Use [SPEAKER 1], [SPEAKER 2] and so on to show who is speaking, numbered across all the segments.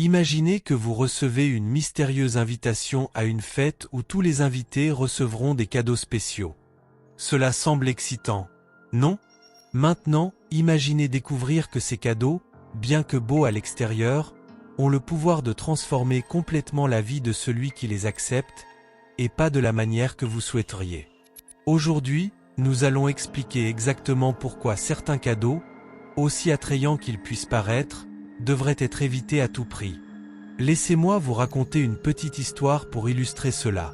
[SPEAKER 1] Imaginez que vous recevez une mystérieuse invitation à une fête où tous les invités recevront des cadeaux spéciaux. Cela semble excitant, non? Maintenant, imaginez découvrir que ces cadeaux, bien que beaux à l'extérieur, ont le pouvoir de transformer complètement la vie de celui qui les accepte, et pas de la manière que vous souhaiteriez. Aujourd'hui, nous allons expliquer exactement pourquoi certains cadeaux, aussi attrayants qu'ils puissent paraître, devraient être évités à tout prix. Laissez-moi vous raconter une petite histoire pour illustrer cela.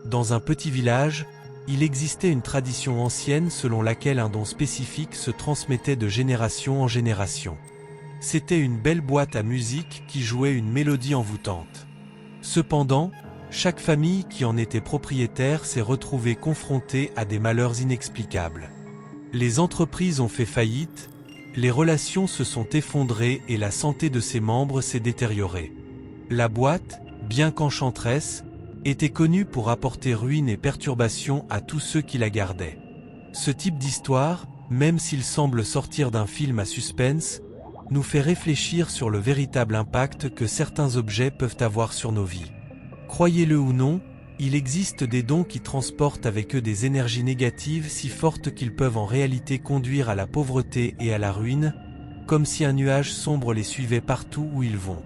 [SPEAKER 1] Dans un petit village, il existait une tradition ancienne selon laquelle un don spécifique se transmettait de génération en génération. C'était une belle boîte à musique qui jouait une mélodie envoûtante. Cependant, chaque famille qui en était propriétaire s'est retrouvée confrontée à des malheurs inexplicables. Les entreprises ont fait faillite, les relations se sont effondrées et la santé de ses membres s'est détériorée. La boîte, bien qu'enchanteresse, était connue pour apporter ruine et perturbation à tous ceux qui la gardaient. Ce type d'histoire, même s'il semble sortir d'un film à suspense, nous fait réfléchir sur le véritable impact que certains objets peuvent avoir sur nos vies. Croyez-le ou non, il existe des dons qui transportent avec eux des énergies négatives si fortes qu'ils peuvent en réalité conduire à la pauvreté et à la ruine, comme si un nuage sombre les suivait partout où ils vont.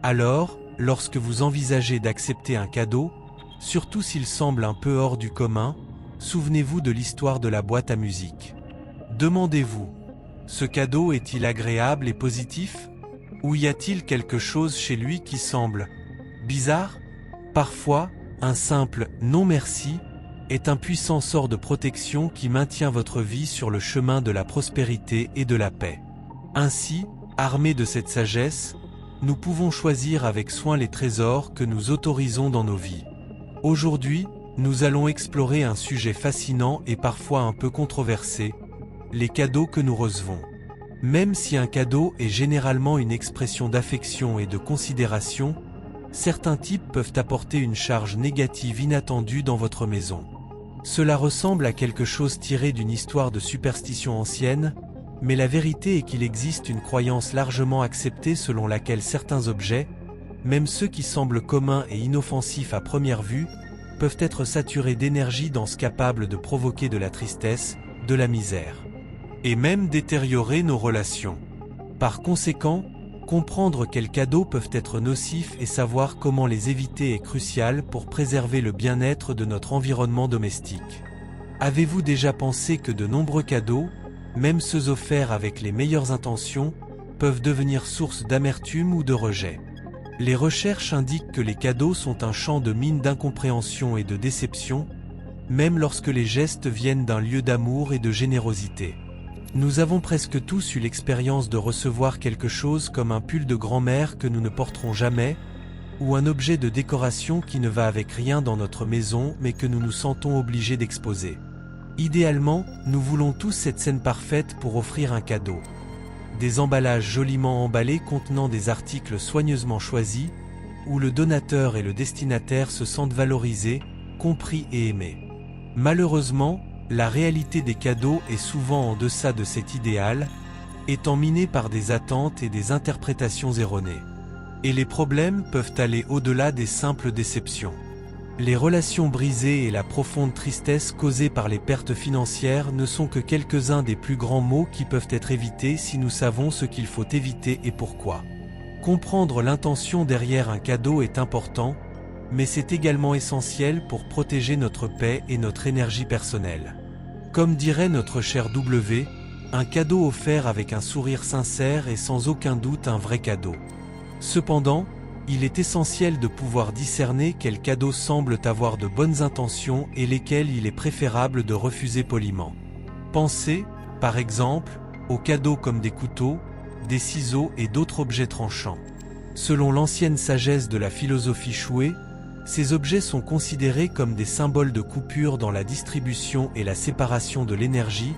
[SPEAKER 1] Alors, lorsque vous envisagez d'accepter un cadeau, surtout s'il semble un peu hors du commun, souvenez-vous de l'histoire de la boîte à musique. Demandez-vous, ce cadeau est-il agréable et positif? Ou y a-t-il quelque chose chez lui qui semble bizarre? Parfois, un simple « non merci » est un puissant sort de protection qui maintient votre vie sur le chemin de la prospérité et de la paix. Ainsi, armés de cette sagesse, nous pouvons choisir avec soin les trésors que nous autorisons dans nos vies. Aujourd'hui, nous allons explorer un sujet fascinant et parfois un peu controversé, les cadeaux que nous recevons. Même si un cadeau est généralement une expression d'affection et de considération, certains types peuvent apporter une charge négative inattendue dans votre maison. Cela ressemble à quelque chose tiré d'une histoire de superstition ancienne, mais la vérité est qu'il existe une croyance largement acceptée selon laquelle certains objets, même ceux qui semblent communs et inoffensifs à première vue, peuvent être saturés d'énergie dense capable de provoquer de la tristesse, de la misère, et même détériorer nos relations. Par conséquent, comprendre quels cadeaux peuvent être nocifs et savoir comment les éviter est crucial pour préserver le bien-être de notre environnement domestique. Avez-vous déjà pensé que de nombreux cadeaux, même ceux offerts avec les meilleures intentions, peuvent devenir source d'amertume ou de rejet? Les recherches indiquent que les cadeaux sont un champ de mine d'incompréhension et de déception, même lorsque les gestes viennent d'un lieu d'amour et de générosité. Nous avons presque tous eu l'expérience de recevoir quelque chose comme un pull de grand-mère que nous ne porterons jamais, ou un objet de décoration qui ne va avec rien dans notre maison mais que nous nous sentons obligés d'exposer. Idéalement, nous voulons tous cette scène parfaite pour offrir un cadeau. Des emballages joliment emballés contenant des articles soigneusement choisis, où le donateur et le destinataire se sentent valorisés, compris et aimés. Malheureusement, la réalité des cadeaux est souvent en deçà de cet idéal, étant minée par des attentes et des interprétations erronées. Et les problèmes peuvent aller au-delà des simples déceptions. Les relations brisées et la profonde tristesse causée par les pertes financières ne sont que quelques-uns des plus grands maux qui peuvent être évités si nous savons ce qu'il faut éviter et pourquoi. Comprendre l'intention derrière un cadeau est important, mais c'est également essentiel pour protéger notre paix et notre énergie personnelle. Comme dirait notre cher W, un cadeau offert avec un sourire sincère est sans aucun doute un vrai cadeau. Cependant, il est essentiel de pouvoir discerner quels cadeaux semblent avoir de bonnes intentions et lesquels il est préférable de refuser poliment. Pensez, par exemple, aux cadeaux comme des couteaux, des ciseaux et d'autres objets tranchants. Selon l'ancienne sagesse de la philosophie Shuai, ces objets sont considérés comme des symboles de coupure dans la distribution et la séparation de l'énergie,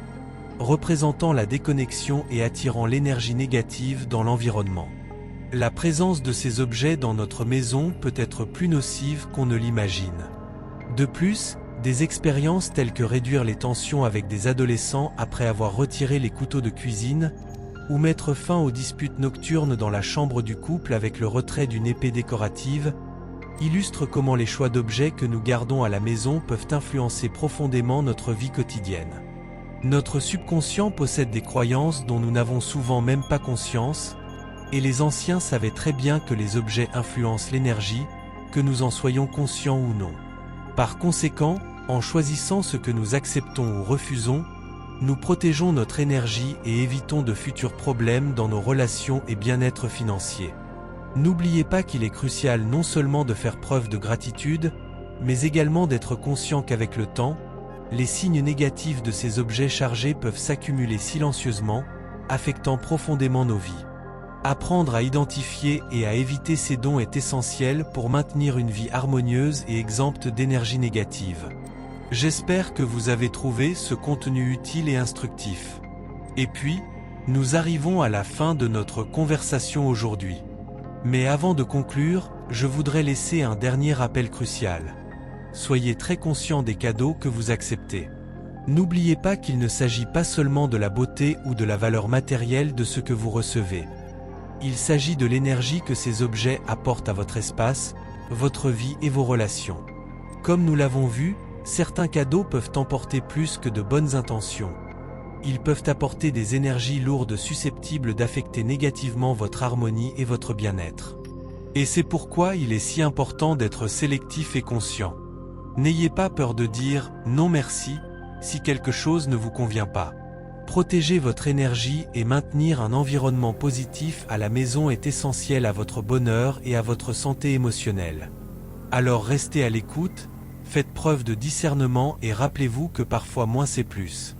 [SPEAKER 1] représentant la déconnexion et attirant l'énergie négative dans l'environnement. La présence de ces objets dans notre maison peut être plus nocive qu'on ne l'imagine. De plus, des expériences telles que réduire les tensions avec des adolescents après avoir retiré les couteaux de cuisine, ou mettre fin aux disputes nocturnes dans la chambre du couple avec le retrait d'une épée décorative, illustre comment les choix d'objets que nous gardons à la maison peuvent influencer profondément notre vie quotidienne. Notre subconscient possède des croyances dont nous n'avons souvent même pas conscience, et les anciens savaient très bien que les objets influencent l'énergie, que nous en soyons conscients ou non. Par conséquent, en choisissant ce que nous acceptons ou refusons, nous protégeons notre énergie et évitons de futurs problèmes dans nos relations et bien-être financier. N'oubliez pas qu'il est crucial non seulement de faire preuve de gratitude, mais également d'être conscient qu'avec le temps, les signes négatifs de ces objets chargés peuvent s'accumuler silencieusement, affectant profondément nos vies. Apprendre à identifier et à éviter ces dons est essentiel pour maintenir une vie harmonieuse et exempte d'énergie négative. J'espère que vous avez trouvé ce contenu utile et instructif. Et puis, nous arrivons à la fin de notre conversation aujourd'hui. Mais avant de conclure, je voudrais laisser un dernier rappel crucial. Soyez très conscient des cadeaux que vous acceptez. N'oubliez pas qu'il ne s'agit pas seulement de la beauté ou de la valeur matérielle de ce que vous recevez. Il s'agit de l'énergie que ces objets apportent à votre espace, votre vie et vos relations. Comme nous l'avons vu, certains cadeaux peuvent emporter plus que de bonnes intentions. Ils peuvent apporter des énergies lourdes susceptibles d'affecter négativement votre harmonie et votre bien-être. Et c'est pourquoi il est si important d'être sélectif et conscient. N'ayez pas peur de dire « non merci » si quelque chose ne vous convient pas. Protéger votre énergie et maintenir un environnement positif à la maison est essentiel à votre bonheur et à votre santé émotionnelle. Alors restez à l'écoute, faites preuve de discernement et rappelez-vous que parfois moins c'est plus.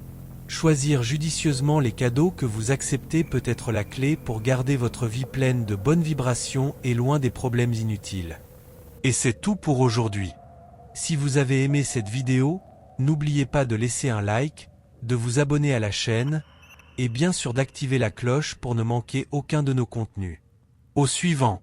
[SPEAKER 1] Choisir judicieusement les cadeaux que vous acceptez peut être la clé pour garder votre vie pleine de bonnes vibrations et loin des problèmes inutiles. Et c'est tout pour aujourd'hui. Si vous avez aimé cette vidéo, n'oubliez pas de laisser un like, de vous abonner à la chaîne, et bien sûr d'activer la cloche pour ne manquer aucun de nos contenus. Au suivant.